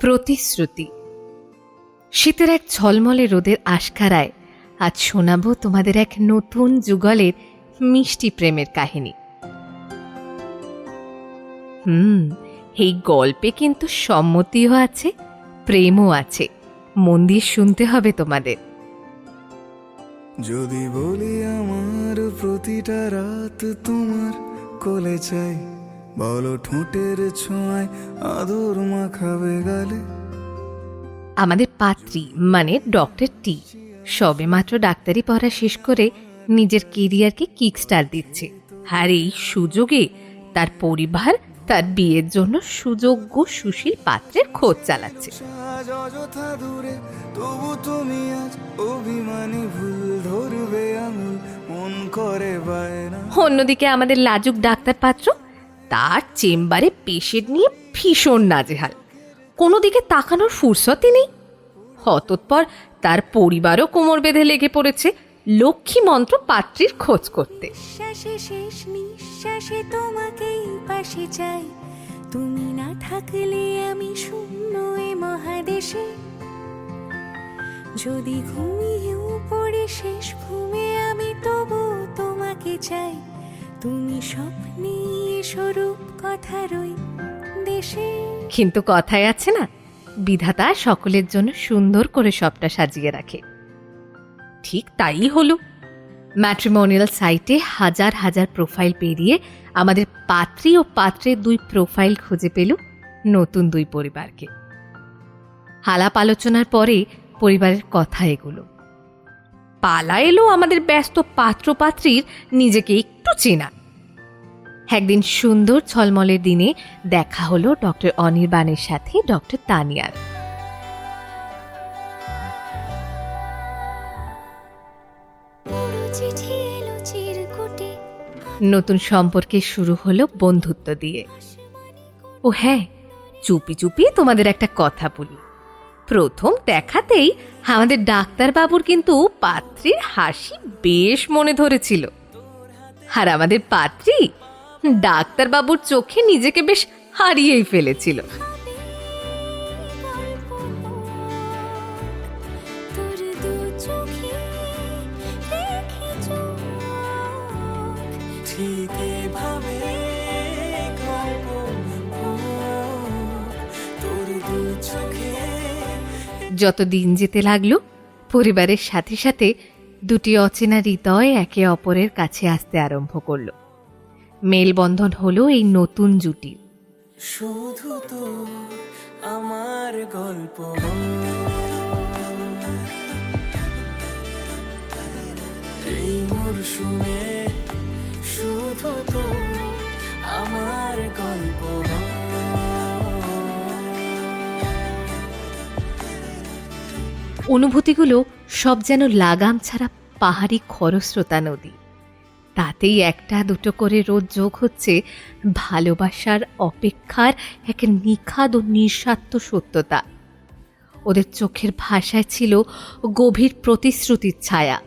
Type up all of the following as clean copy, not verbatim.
প্রতিশ্রুতি। শীতের এক ঝলমলে রোদের আশকারায় আজ শোনাবো তোমাদের এক নতুন যুগলের মিষ্টি প্রেমের কাহিনী। এই গল্পে কিন্তু সম্মতিও আছে, প্রেমও আছে। মন দিয়ে শুনতে হবে তোমাদের। যদি বলি আমার প্রতিটা রাত তোমার কোলে চাই, বলো ঠোঁটের ছোঁয়ায় আদর মাখাবে গালে। আমাদের পাত্রী মানে ডক্টর টি সবেমাত্র ডাক্তারি পড়া শেষ করে নিজের কেরিয়ারকে কিকস্টার দিচ্ছে। আর এই সুযোগে তার পরিবার তার বিয়ের জন্য সুযোগ্য সুশীল পাত্রের খোঁজ চালাচ্ছে। অযথা দূরে তবু তুমি আজ অভিমানী, ভুল ধরবে আঙুল মন করে বায়না। অন্যদিকে আমাদের লাজুক ডাক্তার পাত্র তার চেম্বারে পেশেন্ট নিয়ে ভীষণ নাজেহাল, কোনো দিকে তাকানোর ফুরসতই নেই। অতঃপর তার পরিবারও কোমর বেঁধে লেগে পড়েছে লক্ষ্মী মন্ত্র পাত্রীর খোঁজ করতে। শ্বাসে শেষ নিঃশ্বাসে তোমাকেই পাশে চাই, তুমি না থাকলে আমি শূন্য এ মহাদেশে। যদি ঘুমিয়েও পড়ে শেষ ঘুমে আমি তবু তোমাকে চাই, তুমি স্বপ্নে স্বরূপ কথারই দেশে। কিন্তু কথায় আছে না, বিধাতা সকলের জন্য সুন্দর করে সবটা সাজিয়ে রাখে। ঠিক তাই হলো। ম্যাট্রিমোনিয়াল সাইটে হাজার হাজার প্রোফাইল পেরিয়ে আমাদের পাত্রী ও পাত্রের দুই প্রোফাইল খুঁজে পেল নতুন দুই পরিবারকে। আলাপ আলোচনার পরে পরিবারের কথা এগুলো। পালা এলো আমাদের ব্যস্ত পাত্র পাত্রীর নিজেকে একটু চেনা। একদিন সুন্দর ঝলমলের দিনে দেখা হলো ডক্টর অনির্বাণের সাথে ডক্টর তানিয়ার। নতুন সম্পর্কে শুরু হলো বন্ধুত্ব দিয়ে। ও হ্যাঁ, চুপি চুপি তোমাদের একটা কথা বলি। প্রথম দেখাতেই আমাদের ডাক্তারবাবুর কিন্তু পাত্রীর হাসি বেশ মনে ধরেছিল। আর আমাদের পাত্রী ডাক্তারবাবুর চোখে নিজেকে বেশ হারিয়েই ফেলেছিল। যত দিন যেতে লাগলো পরিবারের সাথে সাথে দুটি অচেনা হৃদয় একে অপরের কাছে আসতে আরম্ভ করলো। মেলবন্ধন হলো এই নতুন জুটি। শুধু তো আমার গল্প, এই মরশুমে শুধু তো আমার গল্প। অনুভূতিগুলো সব যেন লাগাম ছাড়া পাহাড়ি খরস্রোতা নদী। তাতেই একটা দুটো করে রোজ যোগ হচ্ছে ভালোবাসার অপেক্ষার এক নিখাদ ও নিঃস্বার্থ সত্যতা। ওদের চোখের ভাষায় ছিল গভীর প্রতিশ্রুতির ছায়া।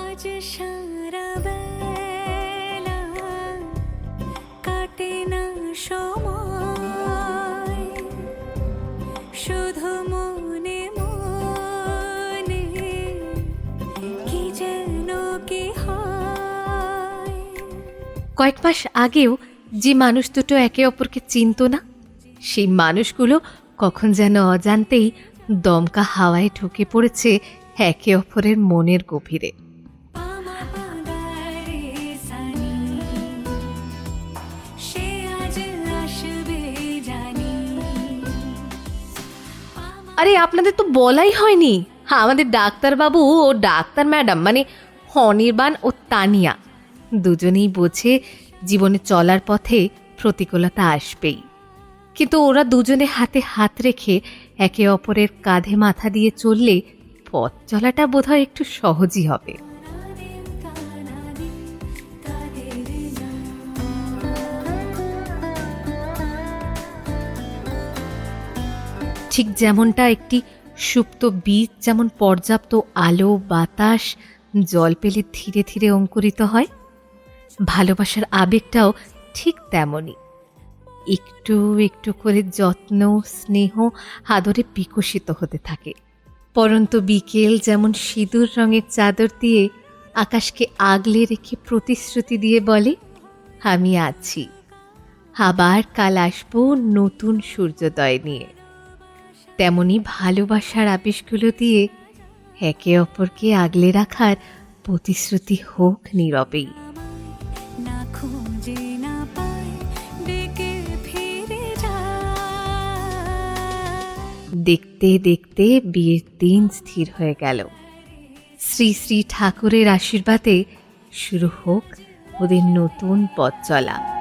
আজ সারা বেলা কাটে না সময়, শুধু মনে মনে কি যেন কি হয়। কয়েক মাস আগেও যে মানুষ দুটো একে অপরকে চিনত না, সেই মানুষগুলো কখন যেন অজান্তেই দমকা হাওয়ায় ঢুকে পড়েছে একে অপরের মনের গভীরে। আরে আপনাদের তো বলাই হয়নি, আমাদের ডাক্তারবাবু ও ডাক্তার ম্যাডাম মানে অনির্বাণ ও তানিয়া দুজনেই বোঝে জীবনে চলার পথে প্রতিকূলতা আসবেই, কিন্তু ওরা দুজনে হাতে হাত রেখে একে অপরের কাঁধে মাথা দিয়ে চললে পথ চলাটা বোধহয় একটু সহজই হবে। ঠিক যেমনটা একটি সুপ্ত বীজ যেমন পর্যাপ্ত আলো বাতাস জল পেলে ধীরে ধীরে অঙ্কুরিত হয়, ভালোবাসার আবেগটাও ঠিক তেমনই। একটু একটু করে যত্ন, স্নেহ, আদরে বিকশিত হতে থাকে। পরন্ত বিকেল যেমন সিঁদুর রঙের চাদর দিয়ে আকাশকে আগলে রেখে প্রতিশ্রুতি দিয়ে বলে, আমি আছি, আবার কাল আসবো নতুন সূর্যোদয় নিয়ে। তেমনি ভালোবাসার আবেশগুলো দিয়ে একে অপরকে আগলে রাখার প্রতিশ্রুতি হোক নীরবেই। না খুঁজে না পায় ডেকে ফিরে যায়। দেখতে দেখতে বিয়ের দিন স্থির হয়ে গেল। শ্রী শ্রী ঠাকুরের আশীর্বাদে শুরু হোক ওদের নতুন পথ চলা।